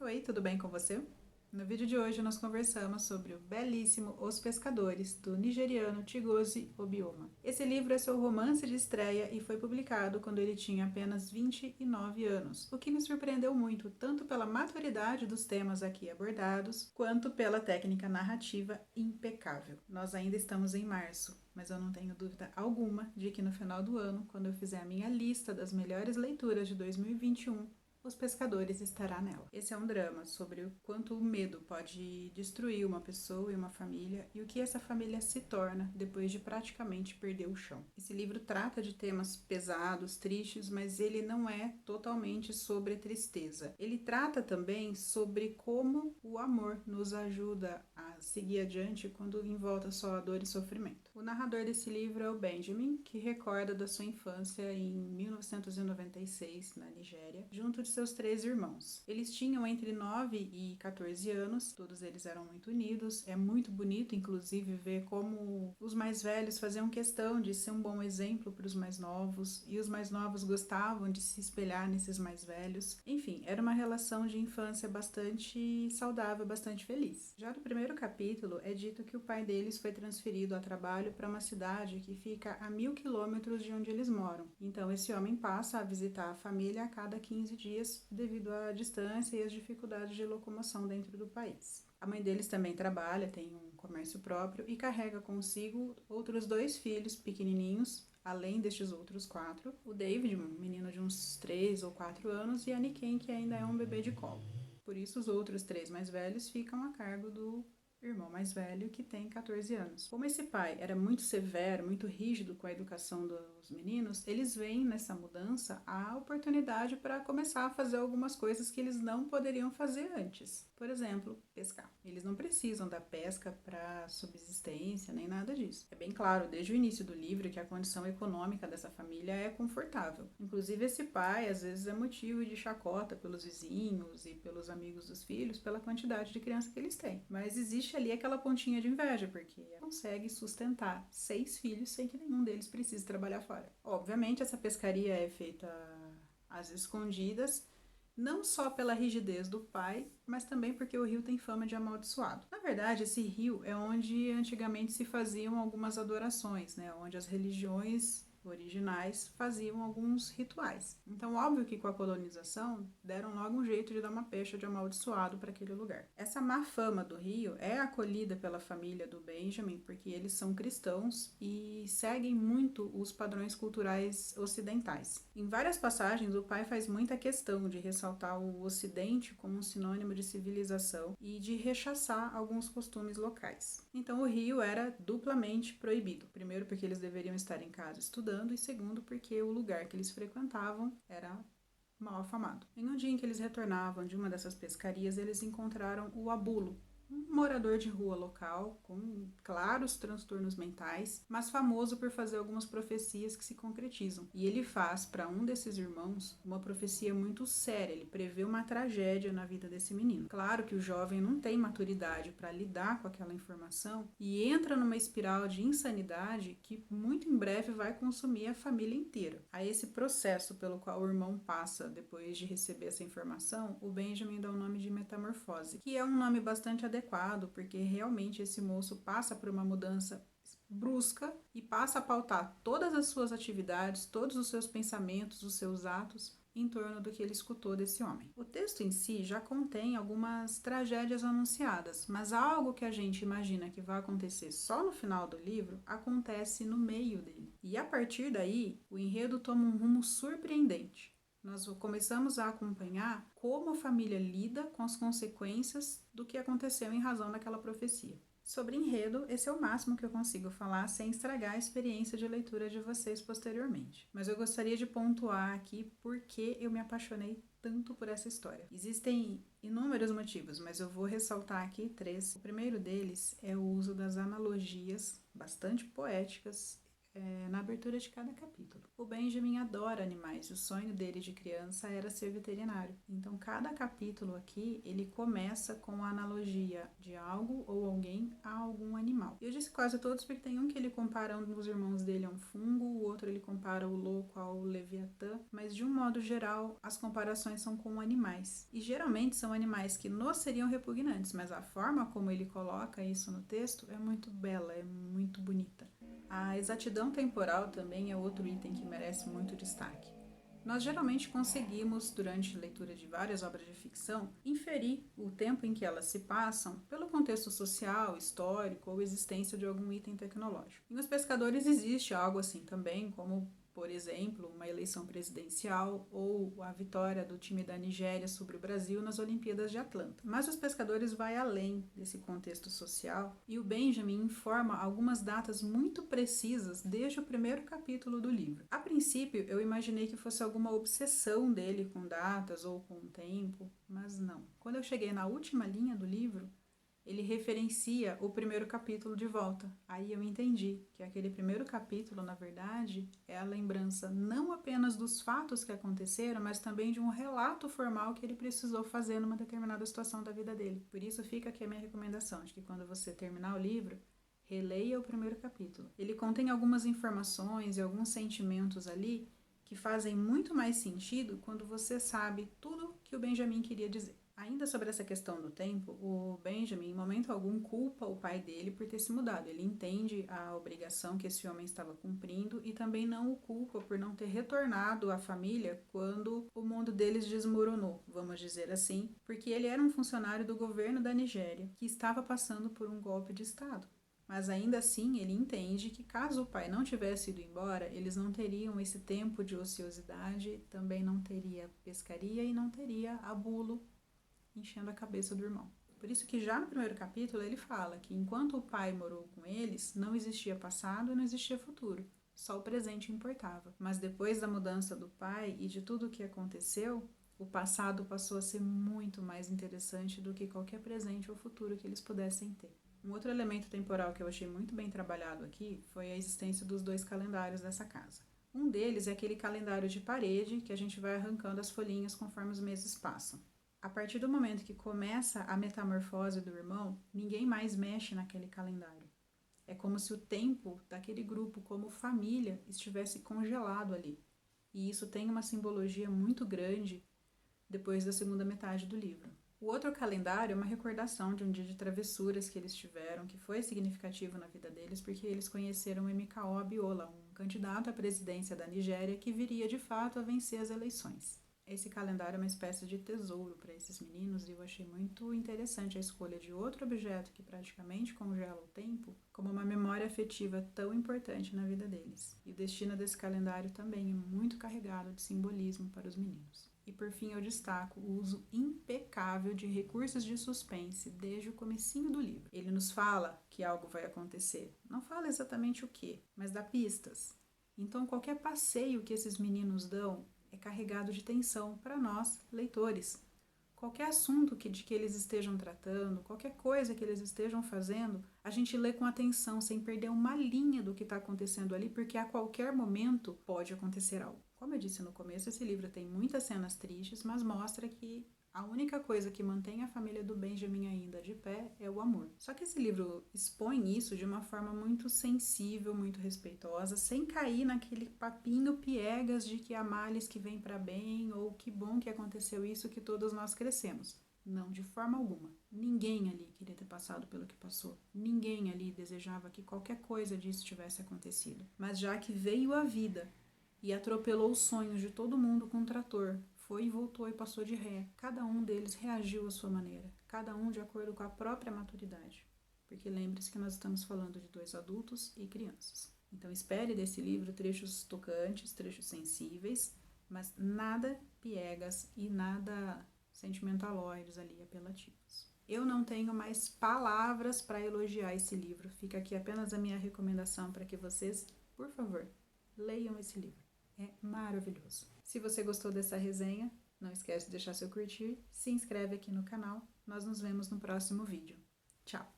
Oi, tudo bem com você? No vídeo de hoje nós conversamos sobre o belíssimo Os Pescadores, do nigeriano Chigozie Obioma. Esse livro é seu romance de estreia e foi publicado quando ele tinha apenas 29 anos, o que me surpreendeu muito, tanto pela maturidade dos temas aqui abordados, quanto pela técnica narrativa impecável. Nós ainda estamos em março, mas eu não tenho dúvida alguma de que no final do ano, quando eu fizer a minha lista das melhores leituras de 2021, Os Pescadores estará nela. Esse é um drama sobre o quanto o medo pode destruir uma pessoa e uma família e o que essa família se torna depois de praticamente perder o chão. Esse livro trata de temas pesados, tristes, mas ele não é totalmente sobre a tristeza. Ele trata também sobre como o amor nos ajuda a seguir adiante quando envolta só a dor e sofrimento. O narrador desse livro é o Benjamin, que recorda da sua infância em 1996, na Nigéria, junto de seus 3 irmãos. Eles tinham entre 9 e 14 anos, todos eles eram muito unidos. É muito bonito, inclusive, ver como os mais velhos faziam questão de ser um bom exemplo para os mais novos, e os mais novos gostavam de se espelhar nesses mais velhos. Enfim, era uma relação de infância bastante saudável, bastante feliz. Já no primeiro capítulo, é dito que o pai deles foi transferido a trabalho para uma cidade que fica a 1.000 quilômetros de onde eles moram. Então, esse homem passa a visitar a família a cada 15 dias devido à distância e às dificuldades de locomoção dentro do país. A mãe deles também trabalha, tem um comércio próprio e carrega consigo outros 2 filhos pequenininhos, além destes outros 4. O David, um menino de uns 3 ou 4 anos, e a Niken, que ainda é um bebê de colo. Por isso, os outros 3 mais velhos ficam a cargo do irmão mais velho, que tem 14 anos. Como esse pai era muito severo, muito rígido com a educação dos meninos, eles veem nessa mudança a oportunidade para começar a fazer algumas coisas que eles não poderiam fazer antes. Por exemplo, pescar. Eles não precisam da pesca para subsistência, nem nada disso. É bem claro, desde o início do livro, que a condição econômica dessa família é confortável. Inclusive, esse pai, às vezes, é motivo de chacota pelos vizinhos e pelos amigos dos filhos, pela quantidade de criança que eles têm. Mas existe ali aquela pontinha de inveja, porque consegue sustentar 6 filhos sem que nenhum deles precise trabalhar fora. Obviamente, essa pescaria é feita às escondidas, não só pela rigidez do pai, mas também porque o rio tem fama de amaldiçoado. Na verdade, esse rio é onde antigamente se faziam algumas adorações, né? Onde as religiões originais faziam alguns rituais. Então, óbvio que com a colonização deram logo um jeito de dar uma pecha de amaldiçoado para aquele lugar. Essa má fama do rio é acolhida pela família do Benjamin porque eles são cristãos e seguem muito os padrões culturais ocidentais. Em várias passagens, o pai faz muita questão de ressaltar o Ocidente como um sinônimo de civilização e de rechaçar alguns costumes locais. Então, o rio era duplamente proibido. Primeiro, porque eles deveriam estar em casa estudando, e segundo, porque o lugar que eles frequentavam era mal afamado. Em um dia em que eles retornavam de uma dessas pescarias, eles encontraram o Abulo, um morador de rua local com claros transtornos mentais, mas famoso por fazer algumas profecias que se concretizam. E ele faz para um desses irmãos uma profecia muito séria, ele prevê uma tragédia na vida desse menino. Claro que o jovem não tem maturidade para lidar com aquela informação e entra numa espiral de insanidade que muito em breve vai consumir a família inteira. A esse processo pelo qual o irmão passa depois de receber essa informação, o Benjamin dá o nome de metamorfose, que é um nome bastante adequado, porque realmente esse moço passa por uma mudança brusca e passa a pautar todas as suas atividades, todos os seus pensamentos, os seus atos em torno do que ele escutou desse homem. O texto em si já contém algumas tragédias anunciadas, mas algo que a gente imagina que vai acontecer só no final do livro acontece no meio dele. E a partir daí, o enredo toma um rumo surpreendente. Nós começamos a acompanhar como a família lida com as consequências do que aconteceu em razão daquela profecia. Sobre enredo, esse é o máximo que eu consigo falar sem estragar a experiência de leitura de vocês posteriormente. Mas eu gostaria de pontuar aqui por que eu me apaixonei tanto por essa história. Existem inúmeros motivos, mas eu vou ressaltar aqui 3. O primeiro deles é o uso das analogias bastante poéticas, na abertura de cada capítulo. O Benjamin adora animais e o sonho dele de criança era ser veterinário. Então, cada capítulo aqui, ele começa com a analogia de algo ou alguém a algum animal. E eu disse quase todos porque tem um que ele compara um dos irmãos dele a um fungo, o outro ele compara o louco ao Leviatã, mas de um modo geral, as comparações são com animais. E geralmente são animais que nos seriam repugnantes, mas a forma como ele coloca isso no texto é muito bela, é muito bonita. A exatidão temporal também é outro item que merece muito destaque. Nós geralmente conseguimos, durante a leitura de várias obras de ficção, inferir o tempo em que elas se passam pelo contexto social, histórico ou existência de algum item tecnológico. E nos pescadores existe algo assim também, como, por exemplo, uma eleição presidencial ou a vitória do time da Nigéria sobre o Brasil nas Olimpíadas de Atlanta. Mas os pescadores vai além desse contexto social e o Benjamin informa algumas datas muito precisas desde o primeiro capítulo do livro. A princípio, eu imaginei que fosse alguma obsessão dele com datas ou com o tempo, mas não. Quando eu cheguei na última linha do livro, ele referencia o primeiro capítulo de volta. Aí eu entendi que aquele primeiro capítulo, na verdade, é a lembrança não apenas dos fatos que aconteceram, mas também de um relato formal que ele precisou fazer numa determinada situação da vida dele. Por isso fica aqui a minha recomendação, de que quando você terminar o livro, releia o primeiro capítulo. Ele contém algumas informações e alguns sentimentos ali que fazem muito mais sentido quando você sabe tudo que o Benjamin queria dizer. Ainda sobre essa questão do tempo, o Benjamin, em momento algum, culpa o pai dele por ter se mudado. Ele entende a obrigação que esse homem estava cumprindo e também não o culpa por não ter retornado à família quando o mundo deles desmoronou, vamos dizer assim, porque ele era um funcionário do governo da Nigéria que estava passando por um golpe de Estado. Mas ainda assim, ele entende que caso o pai não tivesse ido embora, eles não teriam esse tempo de ociosidade, também não teria pescaria e não teria a bulo enchendo a cabeça do irmão. Por isso que já no primeiro capítulo ele fala que enquanto o pai morou com eles, não existia passado e não existia futuro. Só o presente importava. Mas depois da mudança do pai e de tudo o que aconteceu, o passado passou a ser muito mais interessante do que qualquer presente ou futuro que eles pudessem ter. Um outro elemento temporal que eu achei muito bem trabalhado aqui foi a existência dos 2 calendários dessa casa. Um deles é aquele calendário de parede que a gente vai arrancando as folhinhas conforme os meses passam. A partir do momento que começa a metamorfose do irmão, ninguém mais mexe naquele calendário. É como se o tempo daquele grupo como família estivesse congelado ali. E isso tem uma simbologia muito grande depois da segunda metade do livro. O outro calendário é uma recordação de um dia de travessuras que eles tiveram, que foi significativo na vida deles, porque eles conheceram MKO Abiola, um candidato à presidência da Nigéria que viria de fato a vencer as eleições. Esse calendário é uma espécie de tesouro para esses meninos e eu achei muito interessante a escolha de outro objeto que praticamente congela o tempo como uma memória afetiva tão importante na vida deles. E o destino desse calendário também é muito carregado de simbolismo para os meninos. E por fim eu destaco o uso impecável de recursos de suspense desde o comecinho do livro. Ele nos fala que algo vai acontecer, não fala exatamente o que, mas dá pistas. Então qualquer passeio que esses meninos dão é carregado de tensão para nós, leitores. Qualquer assunto de que eles estejam tratando, qualquer coisa que eles estejam fazendo, a gente lê com atenção, sem perder uma linha do que está acontecendo ali, porque a qualquer momento pode acontecer algo. Como eu disse no começo, esse livro tem muitas cenas tristes, mas mostra que a única coisa que mantém a família do Benjamin ainda de pé é o amor. Só que esse livro expõe isso de uma forma muito sensível, muito respeitosa, sem cair naquele papinho piegas de que há males que vêm para bem ou que bom que aconteceu isso que todos nós crescemos. Não, de forma alguma. Ninguém ali queria ter passado pelo que passou. Ninguém ali desejava que qualquer coisa disso tivesse acontecido. Mas já que veio a vida e atropelou os sonhos de todo mundo com um trator, foi e voltou e passou de ré. Cada um deles reagiu à sua maneira, cada um de acordo com a própria maturidade. Porque lembre-se que nós estamos falando de 2 adultos e crianças. Então espere desse livro trechos tocantes, trechos sensíveis, mas nada piegas e nada sentimentaloides ali, apelativos. Eu não tenho mais palavras para elogiar esse livro. Fica aqui apenas a minha recomendação para que vocês, por favor, leiam esse livro. É maravilhoso. Se você gostou dessa resenha, não esquece de deixar seu curtir, se inscreve aqui no canal. Nós nos vemos no próximo vídeo. Tchau!